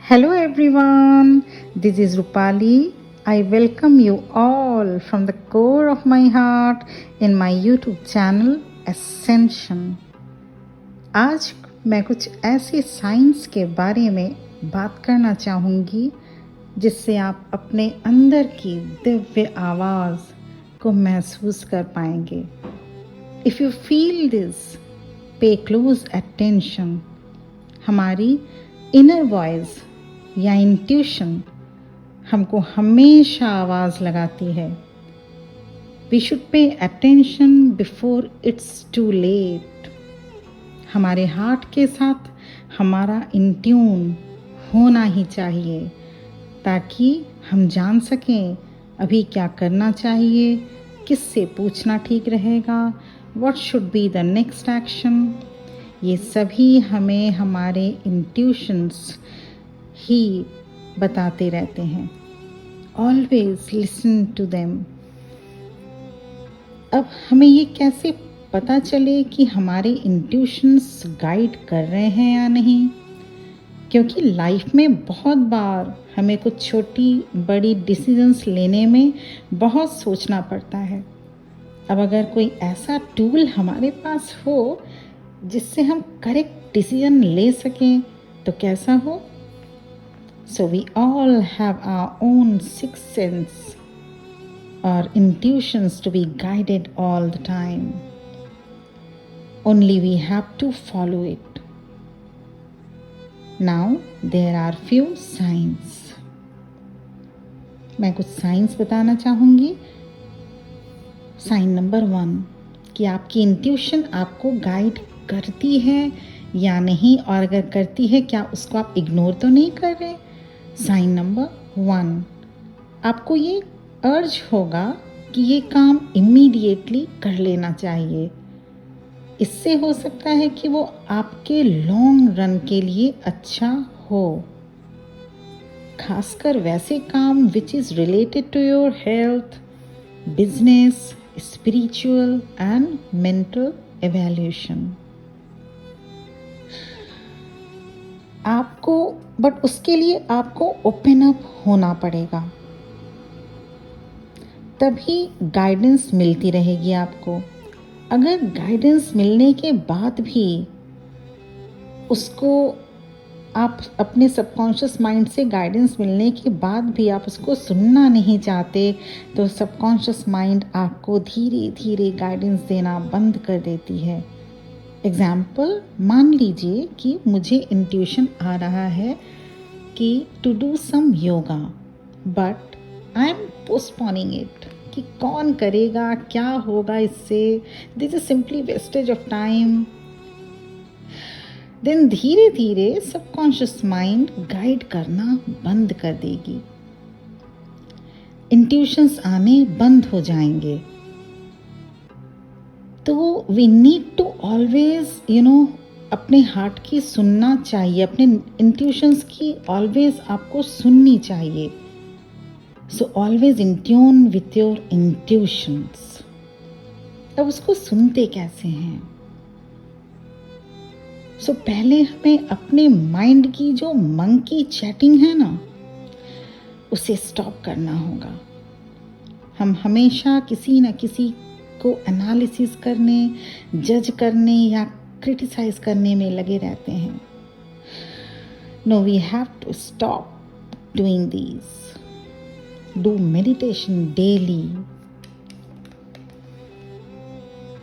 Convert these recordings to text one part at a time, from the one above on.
Hello everyone, this is Rupali. I welcome you all from the core of my heart in my YouTube channel Ascension. आज मैं कुछ ऐसी science के बारे में बात करना चाहूँगी जिससे आप अपने अंदर की दिव्य आवाज़ को महसूस कर पाएंगे. If you feel this, pay close attention. हमारी इनर वॉइस या इंट्यूशन हमको हमेशा आवाज़ लगाती है. We should pay attention before it's too late. हमारे हार्ट के साथ हमारा इंट्यून होना ही चाहिए ताकि हम जान सकें अभी क्या करना चाहिए, किससे पूछना ठीक रहेगा, what should be the next action. ये सभी हमें हमारे इंट्यूशंस ही बताते रहते हैं. Always listen to them. अब हमें ये कैसे पता चले कि हमारे इंट्यूशंस गाइड कर रहे हैं या नहीं, क्योंकि लाइफ में बहुत बार हमें कुछ छोटी बड़ी डिसीजंस लेने में बहुत सोचना पड़ता है. अब अगर कोई ऐसा टूल हमारे पास हो जिससे हम करेक्ट डिसीजन ले सकें तो कैसा हो. So we all have our own sixth sense or intuitions to be guided all the time. Only we have to follow it. Now there are few signs. मैं कुछ साइंस बताना चाहूँगी. साइन नंबर 1 कि आपकी इंट्यूशन आपको guide करती है या नहीं, और अगर करती है क्या उसको आप इग्नोर तो नहीं कर रहे. साइन नंबर 1, आपको ये अर्ज होगा कि ये काम इमीडिएटली कर लेना चाहिए. इससे हो सकता है कि वो आपके लॉन्ग रन के लिए अच्छा हो, खासकर वैसे काम which is related to your health, business, spiritual and mental evaluation. आपको बट उसके लिए आपको ओपन अप होना पड़ेगा, तभी गाइडेंस मिलती रहेगी आपको. अगर गाइडेंस मिलने के बाद भी उसको आप अपने सबकॉन्शियस माइंड से गाइडेंस मिलने के बाद भी आप उसको सुनना नहीं चाहते तो सबकॉन्शियस माइंड आपको धीरे धीरे गाइडेंस देना बंद कर देती है. एग्जाम्पल, मान लीजिए कि मुझे इंट्यूशन आ रहा है कि to do some yoga, but I am postponing it कि कौन करेगा, क्या होगा इससे, this is simply wastage of time. Then धीरे धीरे सबकॉन्शियस माइंड गाइड करना बंद कर देगी, इंट्यूशंस आने बंद हो जाएंगे. तो वी नीड टू ऑलवेज अपने हार्ट की सुनना चाहिए, अपने इंट्यूशंस की ऑलवेज आपको सुननी चाहिए. So always in tune with your intuitions. अब उसको सुनते कैसे हैं. सो पहले हमें अपने माइंड की जो मंकी चैटिंग है ना, उसे स्टॉप करना होगा. हम हमेशा किसी न किसी को एनालिसिस करने, जज करने या क्रिटिसाइज करने में लगे रहते हैं. No, we have to stop doing this. Do meditation daily.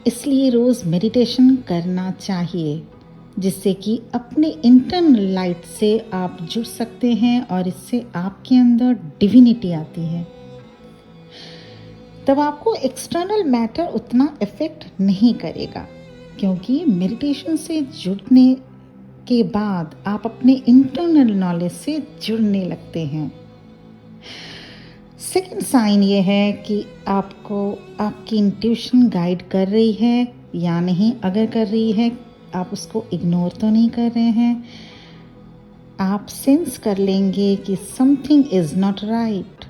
इसलिए रोज मेडिटेशन करना चाहिए जिससे कि अपने इंटरनल लाइट से आप जुड़ सकते हैं और इससे आपके अंदर डिविनिटी आती है. तब आपको एक्सटर्नल मैटर उतना इफेक्ट नहीं करेगा, क्योंकि मेडिटेशन से जुड़ने के बाद आप अपने इंटरनल नॉलेज से जुड़ने लगते हैं. सेकंड साइन ये है कि आपको आपकी इंट्यूशन गाइड कर रही है या नहीं. अगर कर रही है, आप उसको इग्नोर तो नहीं कर रहे हैं. आप सेंस कर लेंगे कि समथिंग इज़ नॉट राइट.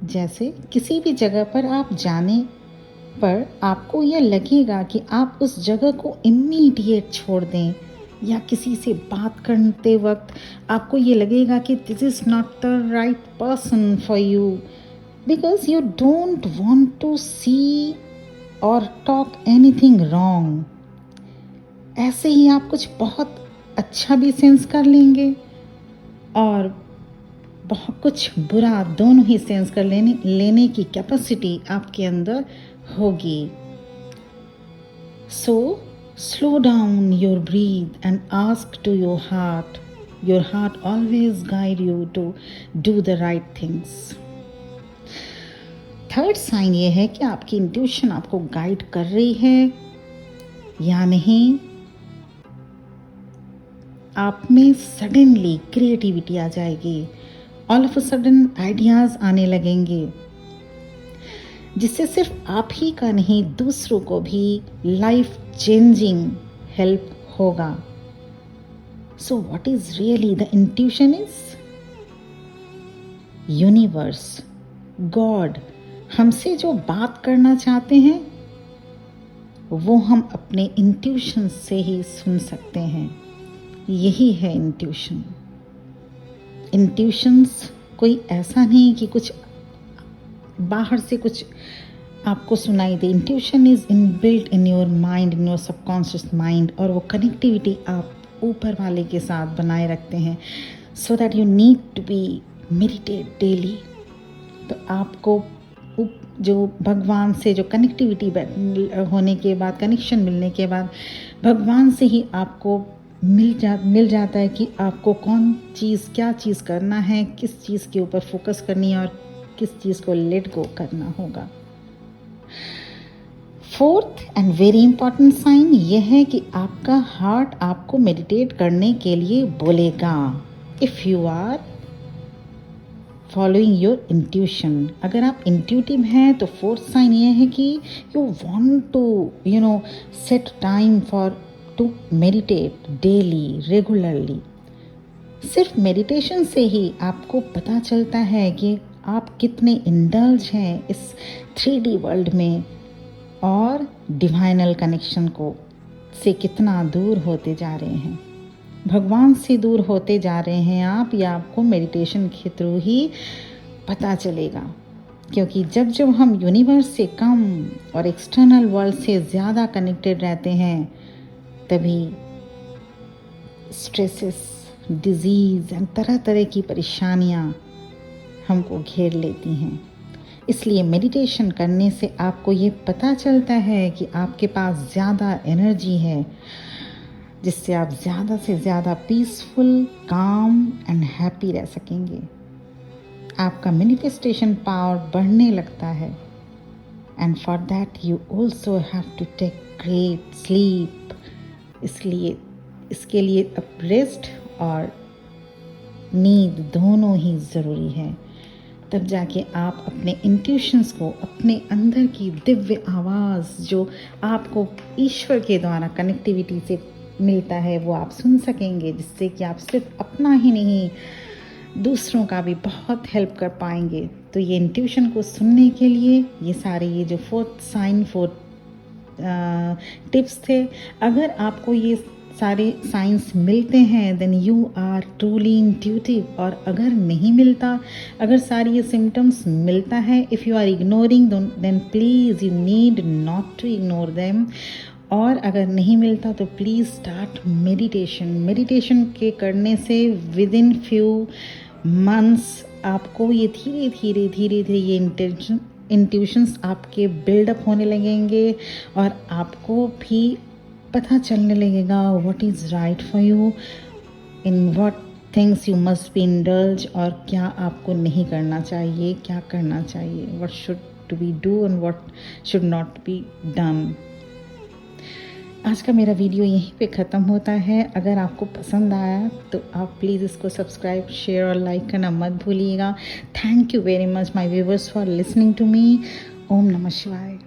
जैसे किसी भी जगह पर आप जाने पर आपको यह लगेगा कि आप उस जगह को इमीडिएट छोड़ दें या किसी से बात करते वक्त आपको ये लगेगा कि this is not the right person for you, because you don't want to see और टॉक एनीथिंग रॉन्ग। ऐसे ही आप कुछ बहुत अच्छा भी सेंस कर लेंगे और बहुत कुछ बुरा, दोनों ही सेंस कर लेने की कैपेसिटी आपके अंदर होगी। सो slow down your breathe and ask to your heart. Your heart always guide you to do the right things. Third sign ये है कि आपकी इंट्यूशन आपको गाइड कर रही है या नहीं। आप में सडनली क्रिएटिविटी आ जाएगी, all of a sudden ideas आने लगेंगे, जिससे सिर्फ आप ही का नहीं दूसरों को भी लाइफ चेंजिंग हेल्प होगा। So what is really the intuition is universe, God हमसे जो बात करना चाहते हैं वो हम अपने इंट्यूशन से ही सुन सकते हैं। यही है इंट्यूशन। इंट्यूशंस कोई ऐसा नहीं कि कुछ बाहर से कुछ आपको सुनाई दे। Intuition is inbuilt in your mind, in your subconscious mind, और वो कनेक्टिविटी आप ऊपर वाले के साथ बनाए रखते हैं। So that you need to be meditate daily. तो आपको जो भगवान से जो कनेक्टिविटी होने के बाद, कनेक्शन मिलने के बाद भगवान से ही आपको मिल जाता है कि आपको क्या चीज़ करना है, किस चीज़ के ऊपर फोकस करनी है और किस चीज़ को लेट गो करना होगा। Fourth and very important sign यह है कि आपका हार्ट आपको मेडिटेट करने के लिए बोलेगा। If you are following your intuition, अगर आप इंट्यूटिव हैं तो फोर्थ साइन ये है कि you want to set time for to meditate daily, regularly. सिर्फ मेडिटेशन से ही आपको पता चलता है कि आप कितने इंडल्ज हैं इस 3D वर्ल्ड में और डिवाइनल कनेक्शन को से कितना दूर होते जा रहे हैं, भगवान से दूर होते जा रहे हैं आप। या आपको मेडिटेशन के थ्रू ही पता चलेगा, क्योंकि जब हम यूनिवर्स से कम और एक्सटर्नल वर्ल्ड से ज़्यादा कनेक्टेड रहते हैं तभी स्ट्रेसेस, डिजीज़ एंड तरह तरह की परेशानियाँ हमको घेर लेती हैं। इसलिए मेडिटेशन करने से आपको ये पता चलता है कि आपके पास ज़्यादा एनर्जी है, जिससे आप ज़्यादा से ज़्यादा पीसफुल, काम एंड हैप्पी रह सकेंगे। आपका मैनिफेस्टेशन पावर बढ़ने लगता है। And for that you also have to take great sleep. इसके लिए अब रेस्ट और नींद दोनों ही ज़रूरी है। तब जाके आप अपने इंट्यूशंस को, अपने अंदर की दिव्य आवाज़ जो आपको ईश्वर के द्वारा कनेक्टिविटी से मिलता है वो आप सुन सकेंगे, जिससे कि आप सिर्फ अपना ही नहीं दूसरों का भी बहुत हेल्प कर पाएंगे। तो ये इंट्यूशन को सुनने के लिए ये जो फोर्थ टिप्स थे, अगर आपको ये सारे साइंस मिलते हैं then you are truly intuitive. और अगर नहीं मिलता, अगर सारी ये सिम्टम्स मिलता है, if you are ignoring then please you need not to ignore them. और अगर नहीं मिलता तो प्लीज़ स्टार्ट मेडिटेशन के करने से विद इन फ्यू मंथ्स आपको ये धीरे धीरे ये इंट्यूशंस आपके बिल्डअप होने लगेंगे और आपको भी पता चलने लगेगा what is right for you, in what things you must be indulge, और क्या आपको नहीं करना चाहिए, क्या करना चाहिए, what should B do and what should not be done. आज का मेरा वीडियो यहीं पे ख़त्म होता है। अगर आपको पसंद आया तो आप प्लीज़ इसको सब्सक्राइब, शेयर और लाइक करना मत भूलिएगा। Thank you very much my viewers for listening to me. ओम नमः शिवाय।